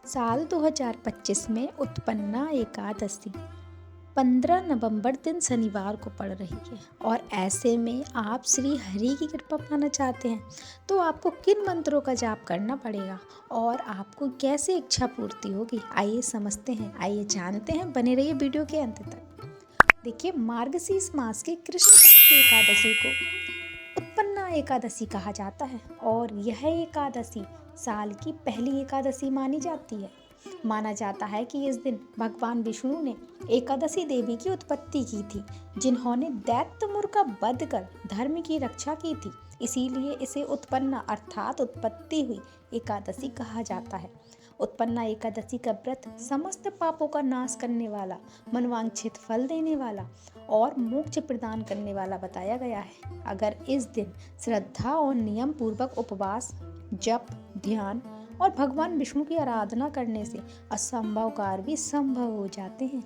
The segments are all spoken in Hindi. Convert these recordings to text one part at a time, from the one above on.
साल 2025 में उत्पन्ना एकादशी 15 नवंबर दिन शनिवार को पड़ रही है और ऐसे में आप श्री हरि की कृपा पाना चाहते हैं तो आपको किन मंत्रों का जाप करना पड़ेगा और आपको कैसे इच्छा पूर्ति होगी। आइए समझते हैं, आइए जानते हैं, बने रहिए वीडियो के अंत तक। देखिए, मार्गशीर्ष मास की कृष्ण पक्ष की एकादशी को उत्पन्ना एकादशी कहा जाता है और यह एकादशी साल की पहली एकादशी मानी जाती है। माना जाता है कि इस दिन भगवान विष्णु ने एकादशी देवी की उत्पत्ति की थी, जिन्होंने दैत्य का वध कर धर्म की रक्षा की थी। इसीलिए इसे उत्पन्ना अर्थात उत्पत्ति हुई एकादशी कहा जाता है। उत्पन्ना एकादशी का व्रत समस्त पापों का नाश करने वाला, मनवांछित फल देने वाला और मोक्ष प्रदान करने वाला बताया गया है। अगर इस दिन श्रद्धा और नियम पूर्वक उपवास, जप, ध्यान और भगवान विष्णु की आराधना करने से असंभव कार्य भी संभव हो जाते हैं।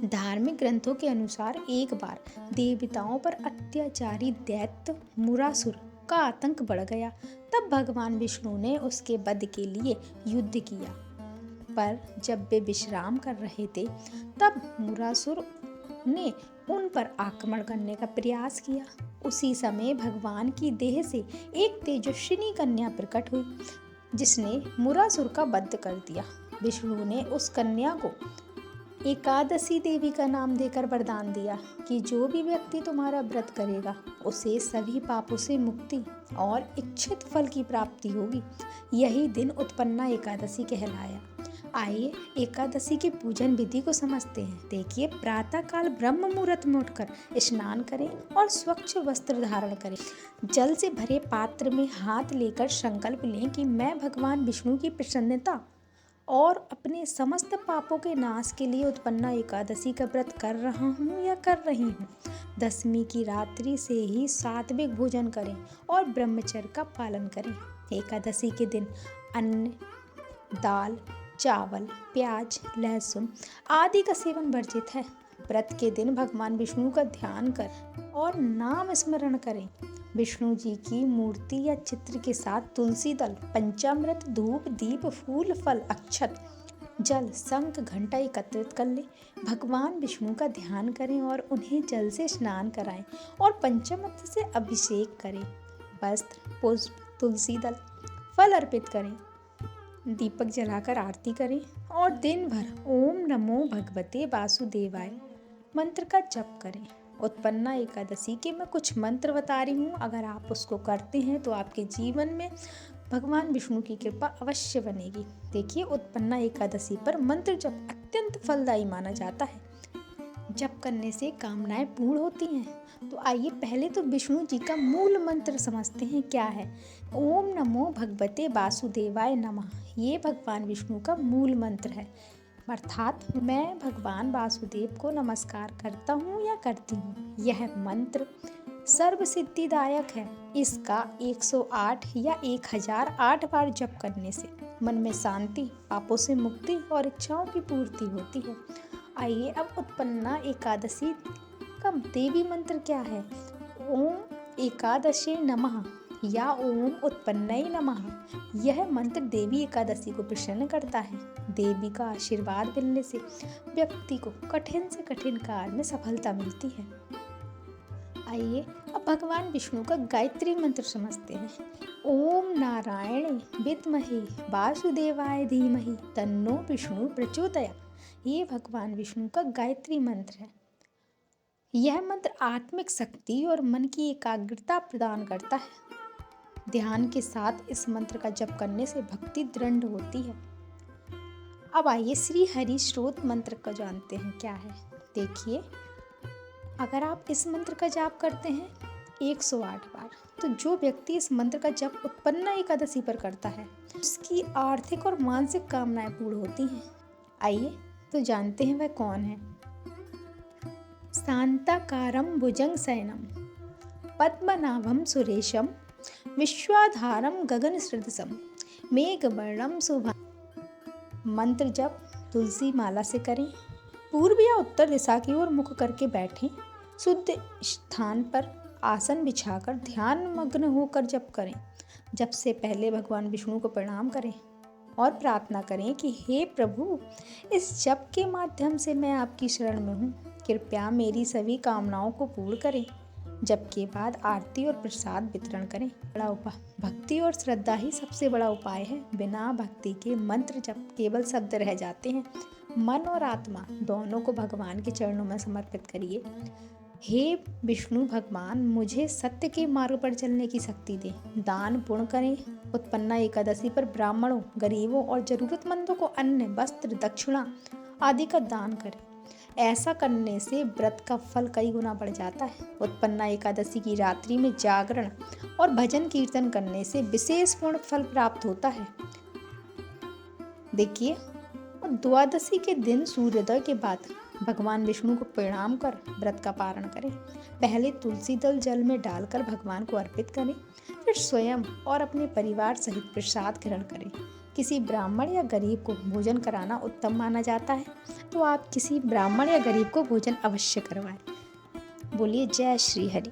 धार्मिक ग्रंथों के अनुसार एक बार देवताओं पर अत्याचारी दैत्य मुरासुर का आतंक बढ़ गया। तब भगवान विष्णु ने उसके वध के लिए युद्ध किया, पर जब वे विश्राम कर रहे थे तब मुरासुर ने उन पर आक्रमण करने का प्रयास किया। उसी समय भगवान की देह से एक तेजस्विनी कन्या प्रकट हुई, जिसने मुरासुर का वध कर दिया। विष्णु ने उस कन्या को एकादशी देवी का नाम देकर वरदान दिया कि जो भी व्यक्ति तुम्हारा व्रत करेगा उसे सभी पापों से मुक्ति और इच्छित फल की प्राप्ति होगी। यही दिन उत्पन्ना एकादशी कहलाया। आइए एकादशी के पूजन विधि को समझते हैं। देखिए, प्रातः काल ब्रह्म मुहूर्त में उठकर स्नान करें और स्वच्छ वस्त्र धारण करें। जल से भरे पात्र में हाथ लेकर संकल्प लें कि मैं भगवान विष्णु की प्रसन्नता और अपने समस्त पापों के नाश के लिए उत्पन्ना एकादशी का व्रत कर रहा हूँ या कर रही हूँ। दशमी की रात्रि से ही सात्विक भोजन करें और ब्रह्मचर्य का पालन करें। एकादशी के दिन अन्न, दाल, चावल, प्याज, लहसुन आदि का सेवन वर्जित है। व्रत के दिन भगवान विष्णु का ध्यान कर और नाम स्मरण करें। विष्णु जी की मूर्ति या चित्र के साथ तुलसी दल, पंचामृत, धूप, दीप, फूल, फल, अक्षत, जल, शंख, घंटा एकत्रित कर लें। भगवान विष्णु का ध्यान करें और उन्हें जल से स्नान कराएं और पंचामृत से अभिषेक करें। वस्त्र, पुष्प, तुलसी दल, फल अर्पित करें। दीपक जलाकर आरती करें और दिन भर ओम नमो भगवते वासुदेवाय मंत्र का जप करें। उत्पन्ना एकादशी के मैं कुछ मंत्र बता रही हूँ, अगर आप उसको करते हैं तो आपके जीवन में भगवान विष्णु की कृपा अवश्य बनेगी। देखिए, उत्पन्ना एकादशी पर मंत्र जप अत्यंत फलदायी माना जाता है। जप करने से कामनाएं पूर्ण होती हैं। तो आइए पहले तो विष्णु जी का मूल मंत्र समझते हैं क्या है। ओम नमो भगवते वासुदेवाय नमः, ये भगवान विष्णु का मूल मंत्र है। अर्थात मैं भगवान वासुदेव को नमस्कार करता हूँ या करती हूँ। यह मंत्र सर्व सिद्धिदायक है। इसका 108 या 1008 बार जप करने से मन में शांति, पापों से मुक्ति और इच्छाओं की पूर्ति होती है। आइए अब उत्पन्ना एकादशी का देवी मंत्र क्या है। ओम एकादशी नमः या ओम उत्पन्नै नमः। यह मंत्र देवी एकादशी को प्रसन्न करता है। देवी का आशीर्वाद मिलने से व्यक्ति को कठिन से कठिन कार्य में सफलता मिलती है। आइए अब भगवान विष्णु का गायत्री मंत्र समझते हैं। ओम नारायण विद्महे वासुदेवाय धीमहि तन्नो विष्णु प्रचोदयात्। ये भगवान विष्णु का गायत्री मंत्र है। यह मंत्र आत्मिक शक्ति और मन की एकाग्रता प्रदान करता है। ध्यान के साथ इस मंत्र का जप करने से भक्ति दृढ़ होती है। अब आइए श्री हरि स्रोत मंत्र को जानते हैं क्या है। देखिए, अगर आप इस मंत्र का जाप करते हैं 108 बार, तो जो व्यक्ति इस मंत्र का जप उत्पन्ना एकादशी पर करता है उसकी आर्थिक और मानसिक कामनाएं पूर्ण होती हैं। आइए तो जानते हैं वह कौन है। शांताकारं भुजगशयनं पद्मनाभं सुरेशं विश्वाधारं गगनसदृशं मेघवर्णं शुभं। मंत्र जप तुलसी माला से करें। पूर्व या उत्तर दिशा की ओर मुख करके बैठें। शुद्ध स्थान पर आसन बिछाकर ध्यान मग्न होकर जप करें। जप से पहले भगवान विष्णु को प्रणाम करें। और प्रार्थना करें कि हे प्रभु, इस जप के माध्यम से मैं आपकी शरण में हूँ, कृपया मेरी सभी कामनाओं को पूर्ण करें। जप के बाद आरती और प्रसाद वितरण करें। बड़ा उपाय, भक्ति और श्रद्धा ही सबसे बड़ा उपाय है। बिना भक्ति के मंत्र जप केवल शब्द रह जाते हैं। मन और आत्मा दोनों को भगवान के चरणों में समर्पित करिए। हे विष्णु भगवान, मुझे सत्य के मार्ग पर चलने की शक्ति दें। दान पुण्य करें। उत्पन्ना एकादशी पर ब्राह्मणों, गरीबों और जरूरतमंदों को अन्न, वस्त्र, दक्षिणा आदि का दान करें। ऐसा करने से व्रत का फल कई गुना बढ़ जाता है। उत्पन्ना एकादशी की रात्रि में जागरण और भजन कीर्तन करने से विशेष पूर्ण फल प्राप्त होता है। देखिए, और द्वादशी के दिन सूर्योदय के बाद भगवान विष्णु को प्रणाम कर व्रत का पारण करें। पहले तुलसी दल जल में डालकर भगवान को अर्पित करें, फिर स्वयं और अपने परिवार सहित प्रसाद ग्रहण करें। किसी ब्राह्मण या गरीब को भोजन कराना उत्तम माना जाता है, तो आप किसी ब्राह्मण या गरीब को भोजन अवश्य करवाएं। बोलिए जय श्री हरि।